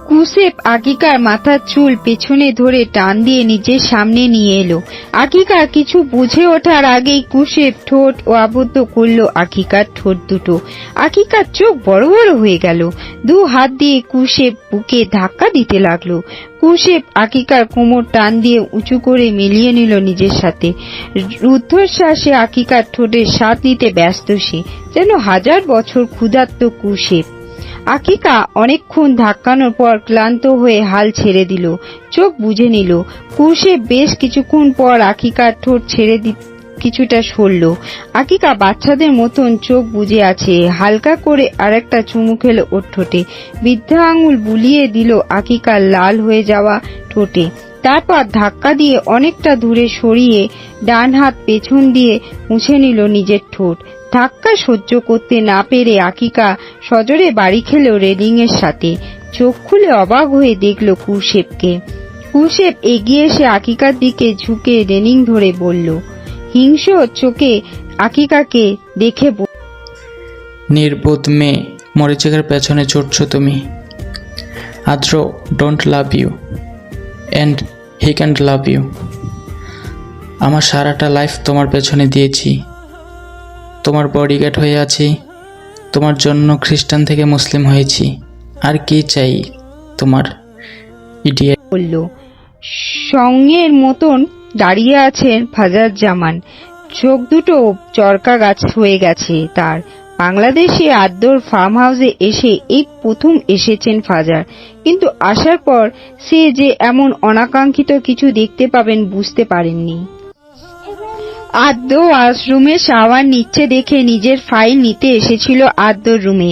কুসেপ আকিকার মাথার চুল পেছনে ধরে টান দিয়ে নিজের সামনে নিয়ে এলো। আকিকা কিছু বুঝে ওঠার আগেই কুসেপ ঠোঁট ও আবদ্ধ করলো আকিকার ঠোঁট দুটো। আকিকার চোখ বড় বড় হয়ে গেল। দু হাত দিয়ে কুসেপ বুকে ধাক্কা দিতে লাগলো। কুসেপ আকিকার কোমর টান দিয়ে উঁচু করে মিলিয়ে নিল নিজের সাথে। রুদ্ধশ্বাসে আকিকার ঠোঁটের স্বাদ নিতে ব্যস্ত সে, যেন 1000 বছর ক্ষুধার্ত কুসেপ। আকিকা অনেকক্ষণ ধাক্কানোর পর ক্লান্ত হয়ে হাল ছেড়ে দিল, চোখ বুজে নিল। কুসেপ বেশ কিছুক্ষণ পর আকিকার ঠোঁট ছেড়ে কিছুটা সরল। আকিকা বাচ্চাদের মতন চোখ বুজে আছে। হালকা করে আরেকটা চুমু খেলো ওর ঠোঁটে। বৃদ্ধা আঙুল বুলিয়ে দিল আকিকার লাল হয়ে যাওয়া ঠোঁটে। তারপর ধাক্কা দিয়ে অনেকটা দূরে সরিয়ে ডান হাত পেছন দিয়ে মুছে নিল নিজের ঠোঁট। ধাক্কা সহ্য করতে না পেরে আকিকা সজোরে বাড়ি খেলো রেলিং এর সাথে। চোখ খুলে অবাক হয়ে দেখল কুসেপকে। কুসেপ এগিয়ে এসে আকিকার দিকে ঝুঁকে রেলিং ধরে বলল, হিংস্র চোখে আকিকাকে দেখে, নির্বোধ মেয়ে, মরিচিকার পেছনে ছুটছো তুমি। আদ্র don't love you and he can't love you. আমার সারাটা লাইফ তোমার পেছনে দিয়েছি, তোমার বডিগার্ড হয়ে আছি, তোমার জন্য খ্রিস্টান থেকে মুসলিম হয়েছি। আর কি চাই তোমার? ইডিয়েট বলল। সঙ্গের মতন দাঁড়িয়ে আছেন ফাজার জামান। চোখ দুটো চরকা গাছ হয়ে গেছে তার। বাংলাদেশে আদ্যর ফার্ম হাউসে এসে এই প্রথম এসেছেন ফাজার, কিন্তু আসার পর সে যে এমন অনাকাঙ্ক্ষিত কিছু দেখতে পাবেন বুঝতে পারেননি। আদ্য ওয়াশরুমে শাওয়ার নিচ্ছে দেখে নিজের ফাইল নিতে এসেছিল আদ্যর রুমে।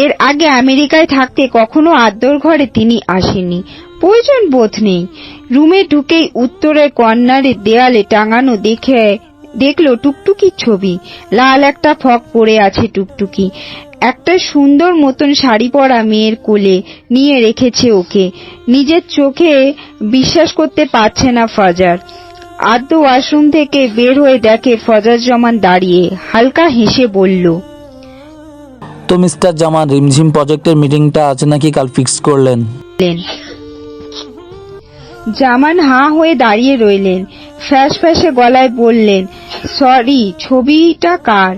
এর আগে আমেরিকায় থাকতে কখনো আদ্যর ঘরে তিনি আসেননি, প্রয়োজন বোধ নেই। রুমে ঢুকেই উত্তরের কর্নারের দেয়ালে টাঙানো দেখলো টুকটুকির ছবি। লাল একটা ফ্রক পরে আছে টুকটুকি। একটা সুন্দর মতন শাড়ি পরা মেয়ের কোলে নিয়ে রেখেছে ওকে। নিজের চোখে বিশ্বাস করতে পারছে না ফাজার। আদ্য ওয়াশরুম থেকে বের হয়ে দেখে ফজার জামান দাঁড়িয়ে। হালকা হেসে বলল, তো মিস্টার জামান, রিমঝিম প্রজেক্টের মিটিংটা আজ নাকি কাল ফিক্স করলেন? জামান হাঁ হয়ে দাঁড়িয়ে রইলেন। ফ্যাস ফ্যাসে গলায় বললেন, সরি, ছবিটা কার?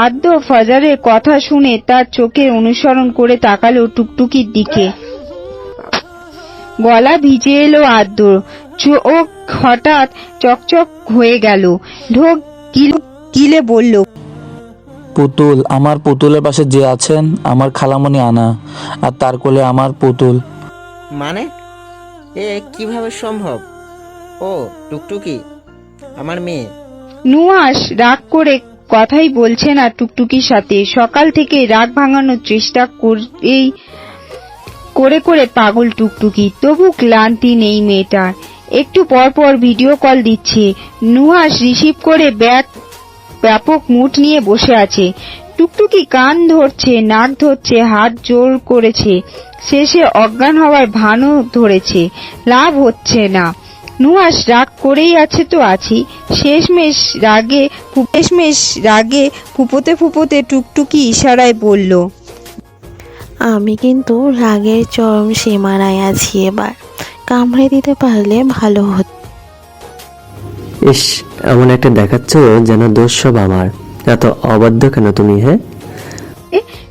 আদ্য ফাজারের কথা শুনে তার চোখে অনুসরণ করে তাকালো টুকটুকির দিকে। গলা ভিজে এলো আদ্য, চোখ হঠাৎ চকচক হয়ে গেল। ঢোক গিলে বলল, পুতুল, আমার পুতুলের পাশে যে আছেন আমার খালামণি আনা, আর তার কোলে আমার পুতুল। মানে এ কিভাবে সম্ভব? ও টুকটুকি আমার মেয়ে। নুহাস রাগ করে কথাই বলছে না টুকটুকির সাথে। সকাল থেকে রাগ ভাঙানোর চেষ্টা করে করে পাগল টুকটুকি, তবু ক্লান্তি নেই মেয়েটার। একটু পর পর ভিডিও কল দিচ্ছে। নুহাস রিসিভ করে ব্যাপক মুড নিয়ে বসে আছে। টুকটুকি কান ধরছে, নাক ধরছে, হাত জোর করেছে, শেষে অজ্ঞান হওয়ার ভানও ধরেছে। লাভ হচ্ছে না। নুহাস রাগ করেই আছে তো আছি। শেষমেশ রাগে ফুপোতে ফুপোতে টুকটুকি ইশারায় বলল, আমি কিন্তু রাগের চরম সীমানায় আছি, এবার কামড়ে দিতে পারলে ভালো হতো। ইস, এমন একটা দেখাচ্ছ যেন দোষ সব আমার। এত অবাধ্য কেন তুমি? হ্যাঁ,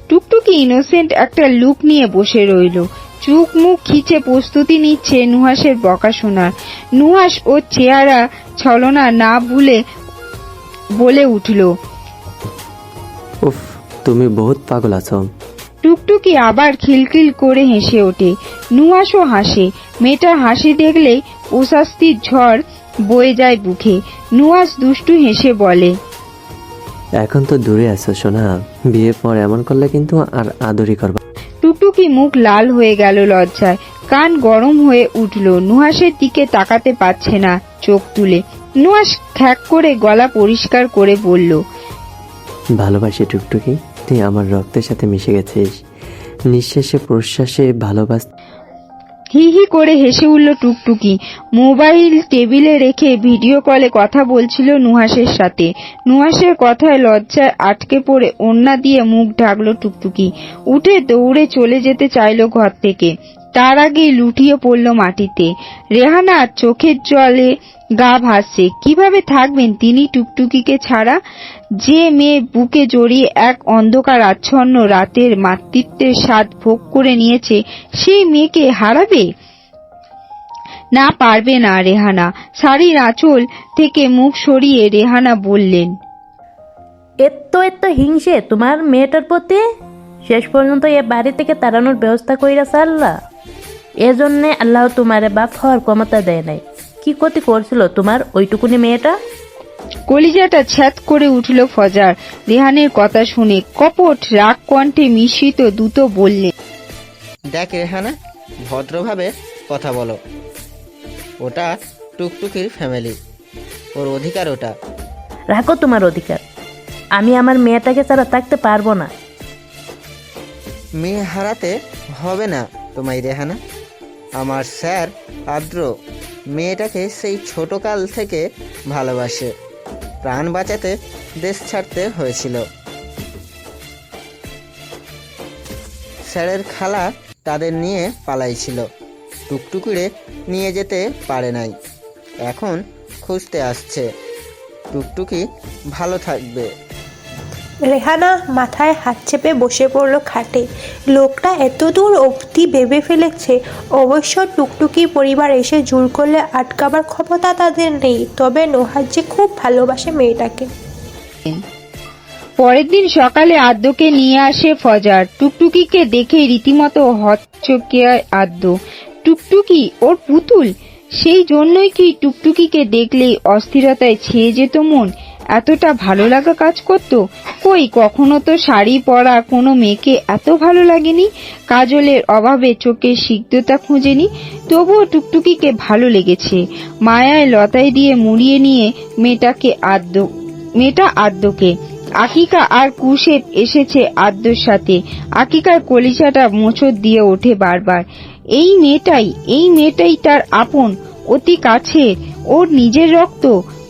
টুকটুকি ইনোসেন্ট একটা লুক নিয়ে বসে রইল। চোখ মুখ খিচে প্রস্তুতি নিচ্ছে নুহাসের বকা শোনার। নুহাস ও চেহারা ছলনা না ভুলে বলে উঠল, উফ, তুমি বহুত পাগল আছো। টুকটুকি আবার খিলখিল করে হেসে ওঠে। নুহাসও হাসে। মেয়েটার হাসি দেখলেই অস্বস্তির ঝড় বয়ে যায় বুকে। নুহাস দুষ্টু হেসে বলে, এখন তো দূরে আছো সোনা, বিয়ের পর এমন করলে কিন্তু আর আদরই করবা। টুকটুকি মুখ লাল হয়ে গেল লজ্জায়, কান গরম হয়ে উঠল। নুহাসের দিকে তাকাতে পারছে না চোখ তুলে। নুহাস খ্যাক করে গলা পরিষ্কার করে বলল, ভালোবাসি টুকটুকি, তুই আমার রক্তের সাথে মিশে গেছিস। নিঃশ্বাসে প্রশ্বাসে ভালোবাস। হি হি করে হেসে উঠল টুকটুকি। মোবাইল টেবিলে রেখে ভিডিও কলে কথা বলছিল নুহাসের সাথে। নুহাসের কথায় লজ্জায় আটকে পড়ে ওড়না দিয়ে মুখ ঢাকলো টুকটুকি। উঠে দৌড়ে চলে যেতে চাইল ঘর থেকে, তার আগেই লুটিয়ে পড়ল মাটিতে। রেহানা চোখের জলে গা ভাসছে। কিভাবে থাকবেন তিনি টুকটুকিকে ছাড়া? যে মেয়ে বুকে জড়িয়ে এক অন্ধকার আচ্ছন্ন রাতের মাতৃত্বের স্বাদ ভোগ করে নিয়েছে, সেই মেয়েকে হারাবে? না, পারবে না রেহানা। শাড়ির আঁচল থেকে মুখ সরিয়ে রেহানা বললেন, এত হিংসে তোমার মেয়েটার প্রতি? শেষ পর্যন্ত এ বাড়ি থেকে তাড়ানোর ব্যবস্থা কইরা সারলা। এজন্যে আল্লাহ তোমারে বাপ হওয়ার ক্ষমতা দেয় নাই। কি ক্ষতি করছিল তোমার ওইটুকুনি মেয়েটা? কলিজাটা ছ্যাদ করে উঠল ফজার রেহানের কথা শুনে। কপট রাগ কণ্ঠে মিশ্রিত দ্রুত বললেন, দেখ রেহানা, ভদ্রভাবে কথা বলো। ওটা টুকটুকির ফ্যামিলি, ওর অধিকার ওটা। রাখো তোমার অধিকার। আমি আমার মেয়েটাকে ছাড়া থাকতে পারবো না। মেয়ে হারাতে হবে না তোমায় রেহানা। আমার স্যার আদ্র মেয়েটাকে সেই ছোটকাল থেকে ভালোবাসে। প্রাণ বাঁচাতে দেশ ছাড়তে হয়েছিল। স্যারের খালা তাদের নিয়ে পালাইছিল, টুকটুকিরে নিয়ে যেতে পারে নাই। এখন খুঁজতে আসছে। টুকটুকি ভালো থাকবে। রেহানা মাথায় হাত চেপে বসে পড়ল খাটে। লোকটা এত দূর অবধি ভেবে ফেলেছে। অবশ্য টুকটুকি পরিবার এসে জোর করলে আটকাবার ক্ষমতা তাদের নেই। তবে নুহাস যে খুব ভালোবাসে মেয়েটাকে। পরের দিন সকালে আদ্যকে নিয়ে আসে ফজার। টুকটুকিকে দেখে রীতিমতো হকচকিয়ে আদ্য। টুকটুকি ওর পুতুল? সেই জন্যই কি টুকটুকিকে দেখলেই অস্থিরতায় ছেয়ে যেত মন? এতটা ভালো লাগা কাজ করত? কই, কখনো তো শাড়ি পরা কোনো মেয়েকে এত ভালো লাগেনি। কাজলের অভাবে চোখের সিক্ততা খুঁজেনি, তবুও টুকটুকিকে ভালো লেগেছে। মায়ায় লতায় দিয়ে মুড়িয়ে নিয়ে মেয়েটা আদ্যকে। আকিকা আর কুশেপ এসেছে আদ্যর সাথে। আকিকার কলিজাটা মোচড় দিয়ে ওঠে বারবার। এই মেয়েটাই তার আপন, অতি কাছের, ওর নিজের রক্ত।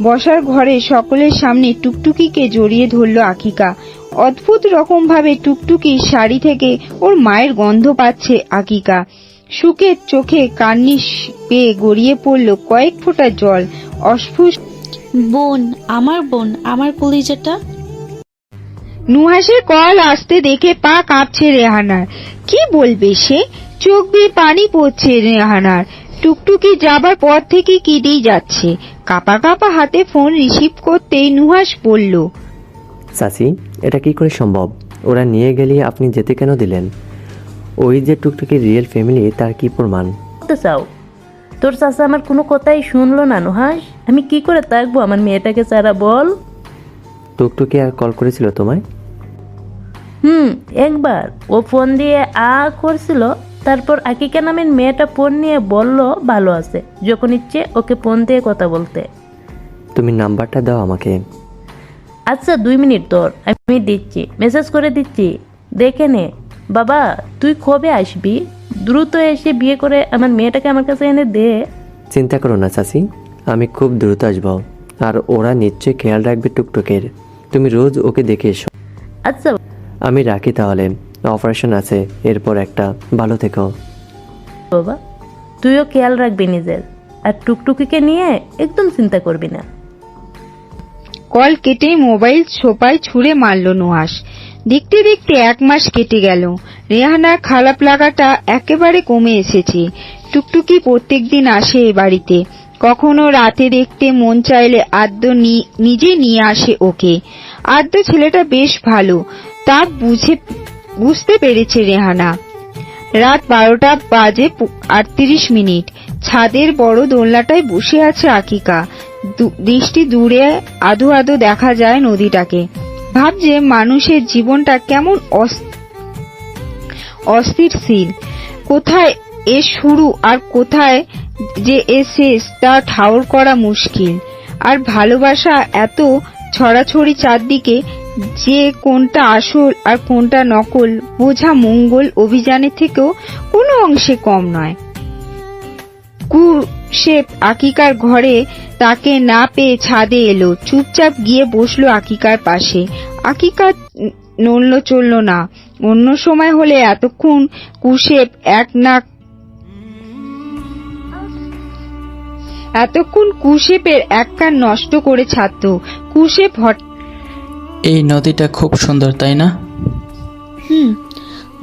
বসার ঘরে সকলের সামনে টুকটুকিকে জড়িয়ে ধরল আকিকা। অদ্ভুত রকম ভাবে টুকটুকির শাড়ি থেকে ওর মায়ের গন্ধ পাচ্ছে আকিকা। সুখের চোখে কান্নিস পেয়ে গড়িয়ে পড়ল কয়েক ফোঁটা জল। অস্ফুট বোন, আমার কলিজাটা। নুহাসের কল আসতে দেখে পা কাঁপছে রেহানার। কি বলবে সে? চোখ দিয়ে পানি পড়ছে রেহানার। টুকটুকি যাবার পর থেকে কেঁদেই যাচ্ছে। কাঁপা কাঁপা হাতে ফোন রিসিভ করতেই নুহাস বলল, চাচি, এটা কি করে সম্ভব? ওরা নিয়ে গেলে আপনি যেতে কেন দিলেন? ওই যে টুকটুকির রিয়েল ফ্যামিলি, তার কি প্রমাণ? বলতে চাও তোর চাচা আমার কোনো কথাই শুনলো না নুহাস? আমি কি করে থাকবো আমার মেয়েটাকে ছাড়া বল? টুকটুকি আর কল করেছিল তোমায়? একবার ও ফোন দিয়ে করছিল। তারপর আকিকা নামের মেয়েটা ফোন নিয়ে বলল ভালো আছে, যখন ইচ্ছে ওকে ফোন দিয়ে কথা বলতে। তুমি নাম্বারটা দাও আমাকে। আচ্ছা 2 মিনিট তোর, আমি দিচ্ছি, মেসেজ করে দিচ্ছি, দেখে নে। বাবা, তুই কবে আসবি? দ্রুত এসে বিয়ে করে আমার মেয়েটাকে আমার কাছে এনে দে। চিন্তা করো না চাচি, আমি খুব দ্রুত আসবো। আর ওরা নিশ্চয়ই খেয়াল রাখবে টুকটুকের। তুমি রোজ ওকে দেখে এসো। আচ্ছা আমি রাখি তাহলে, অপারেশন আছে এরপর একটা। ভালো থেকো বাবা, তুইও খেয়াল রাখবি নিজের। আর টুকটুকিকে নিয়ে একদম চিন্তা করবি না। কল কেটে মোবাইল সোপায় ছুঁড়ে মারল নুহাস। দেখতে দেখতে 1 মাস কেটে গেল। রেহানার খারাপ লাগাটা একেবারে কমে এসেছে। টুকটুকি প্রত্যেকদিন আসে এ বাড়িতে। কখনো রাতে দেখতে মন চাইলে আদ্য নিজে নিয়ে আসে ওকে। আদ্য ছেলেটা বেশ ভালো, তা বুঝতে পেরেছে রেহানা। রাত 12টা বাজে 38 মিনিট। ছাদের বড় দোলনাটায় বসে আছে আকিকা। দৃষ্টি দূরে আধো আধো দেখা যায় নদীটাকে। ভাবছে মানুষের জীবনটা কেমন অস্থিরশীল। কোথায় এর শুরু আর কোথায় যে এর শেষ তা ঠাউর করা মুশকিল। আর ভালোবাসা এত ছড়াছড়ি চারদিকে যে কোনটা আসল আর কোনটা নকল বোঝা মঙ্গল অভিযানের থেকেও কোনো অংশে কম নয়। কুশেপ আকিকার ঘরে তাকে না পেয়ে ছাদে এলো, চুপচাপ গিয়ে বসলো আকিকার পাশে। আকিকা নড়ল চলল না। অন্য সময় হলে এতক্ষণ কুশেপের এক কান নষ্ট করে ছাড়ত। কুশেপ এই নদীটা খুব সুন্দর, তাই না?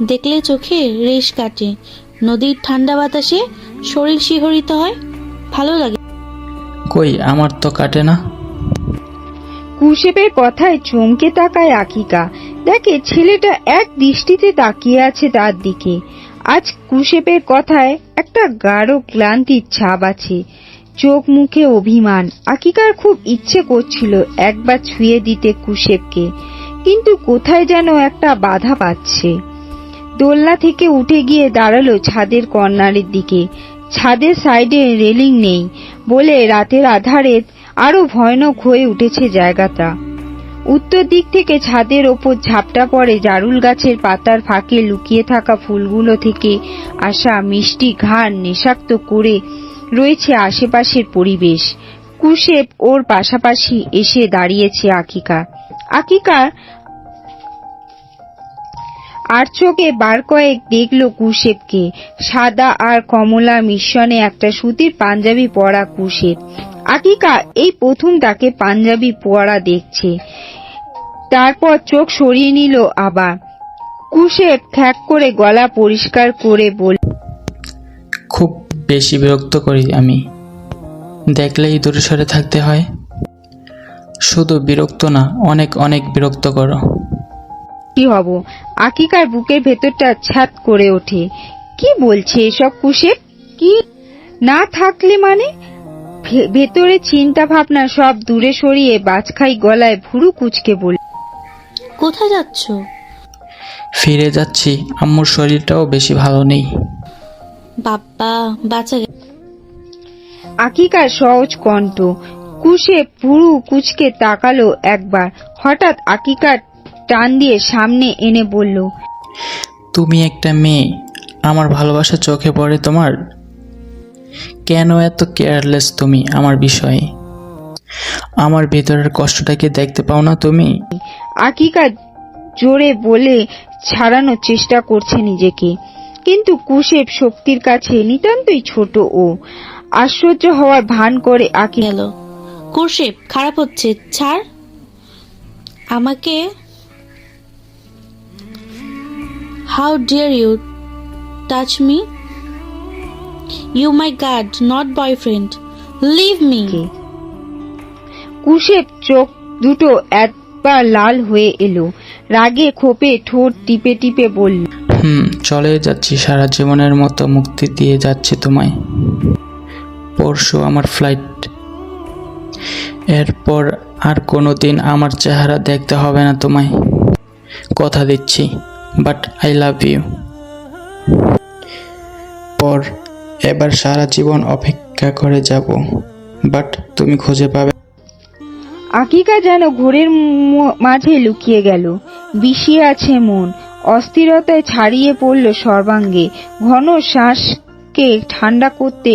দেখলে চোখে রেশ কাটে, নদীর ঠান্ডা বাতাসে শরীর শিহরিত হয়, ভালো লাগে। কই, আমার তো কাটে না। কুশেপের কথায় চমকে তাকায় আকিকা। দেখে ছেলেটা এক দৃষ্টিতে তাকিয়ে আছে তার দিকে। আজ কুশেপের কথায় একটা গাঢ় ক্লান্তির ছাপ আছে, চোখ মুখে অভিমান। আকিকার খুব ইচ্ছে করছিল একবার ছুঁয়ে দিতে কুশেপকে, কিন্তু কোথায় যেন একটা বাধা পাচ্ছে। দোলনা থেকে উঠে গিয়ে দাঁড়ালো ছাদের কর্নারের দিকে। ছাদের সাইডে রেলিং নেই বলে রাতের আধারে আরো ভয়ানক হয়ে উঠেছে জায়গাটা। উত্তর দিক থেকে ছাদের ওপর ঝাপটা পড়ে জারুল গাছের পাতার ফাঁকে লুকিয়ে থাকা ফুলগুলো থেকে আসা মিষ্টি ঘ্রাণ নেশাক্ত করে রয়েছে আশেপাশের পরিবেশ। কুশেপ ওর পাশাপাশি এসে দাঁড়িয়েছে আকিকা আর চোখে বার কয়েক দেখলো কুশেপকে। সাদা আর কমলা মিশ্রণে একটা সুতির পাঞ্জাবি পরা কুশেপ। আকিকা এই প্রথম তাকে পাঞ্জাবি পরা দেখছে। তারপর চোখ সরিয়ে নিল আবার। কুশেপ খ্যাক করে গলা পরিষ্কার করে বলল, খুব বেশি বিরক্ত করি আমি, দেখলেই দূরে সরে থাকতে হয়। শুধু বিরক্ত না, অনেক অনেক বিরক্ত করো। কি হব? আকিকার বুকের ভেতরটা ছাত করে ওঠে। কি বলছে এসব কুশেপ? কি না থাকলে মানে? ভেতরে চিন্তা ভাবনা সব দূরে সরিয়ে বাজখাই গলায় ভুরু কুচকে বলল, কোথায় যাচ্ছ? ফিরে যাচ্ছি, আম্মুর শরীরটাও বেশি ভালো নেই। বাবা, বাঁচা গেল। আকিকার সহজ কণ্ঠ। কুশেপ ভুরু কুচকে তাকালো একবার, হঠাৎ আকিকার টান দিয়ে সামনে এনে বলল, তুমি একটা মেয়ে, আমার ভালোবাসা চোখে পড়ে তোমার? কেন এত কেয়ারলেস তুমি আমার বিষয়ে? আমার ভেতরের কষ্টটাকে দেখতে পাও না তুমি? আকিকা জোরে বলে ছাড়ানোর চেষ্টা করছে নিজেকে, কিন্তু কুশেপ শক্তির কাছে নিতান্তই ছোট। ও আশ্চর্য হওয়ার ভান করে গেল। কুশেপ, খারাপ হচ্ছে, ছাড় আমাকে। How dare you touch me? You my guard, not boyfriend, leave me. কুশেপ চোখ দুটো একবার লাল হয়ে এলো। রাগে ক্ষোভে ঠোঁট টিপে টিপে বলল, চলে যাচ্ছি, সারা জীবনের মতো মুক্তি দিয়ে যাচ্ছি তোমায়। পরশু আমার ফ্লাইট, এরপর আর কোনোদিন আমার চেহারা দেখতে হবে না তোমায়, কথা দিচ্ছি। But I love you. পর এবার সারা জীবন অপেক্ষা করে যাব, বাট তুমি খুঁজে পাবে। আকিকা যেন ঘোরের মাঝে লুকিয়ে গেল। বিষিয়ে আছে মন, অস্থিরতায় ছাড়িয়ে পড়ল সর্বাঙ্গে। ঘন শ্বাসকে ঠান্ডা করতে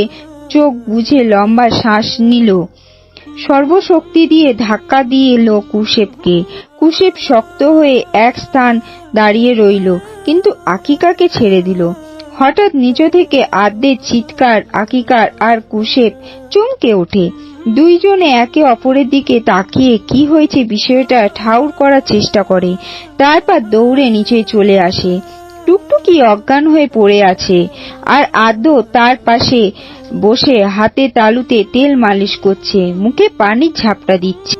চোখ বুজে লম্বা শ্বাস নিল। সর্বশক্তি দিয়ে ধাক্কা দিয়ে এলো কুশেপকে। কুশেপ শক্ত হয়ে এক স্থান দাঁড়িয়ে রইল, কিন্তু আকিকাকে ছেড়ে দিল। হঠাৎ নিচ থেকে আদ্যের চিৎকার। আকিকার আর কুশেপ চমকে ওঠে। দুইজনে একে অপরের দিকে তাকিয়ে কি হয়েছে বিষয়টা ঠাউর করার চেষ্টা করে। তারপর দৌড়ে নিচে চলে আসে। টুকটুকি অজ্ঞান হয়ে পড়ে আছে, আর আদ্য তার পাশে বসে হাতে তালুতে তেল মালিশ করছে, মুখে পানির ঝাপটা দিচ্ছে।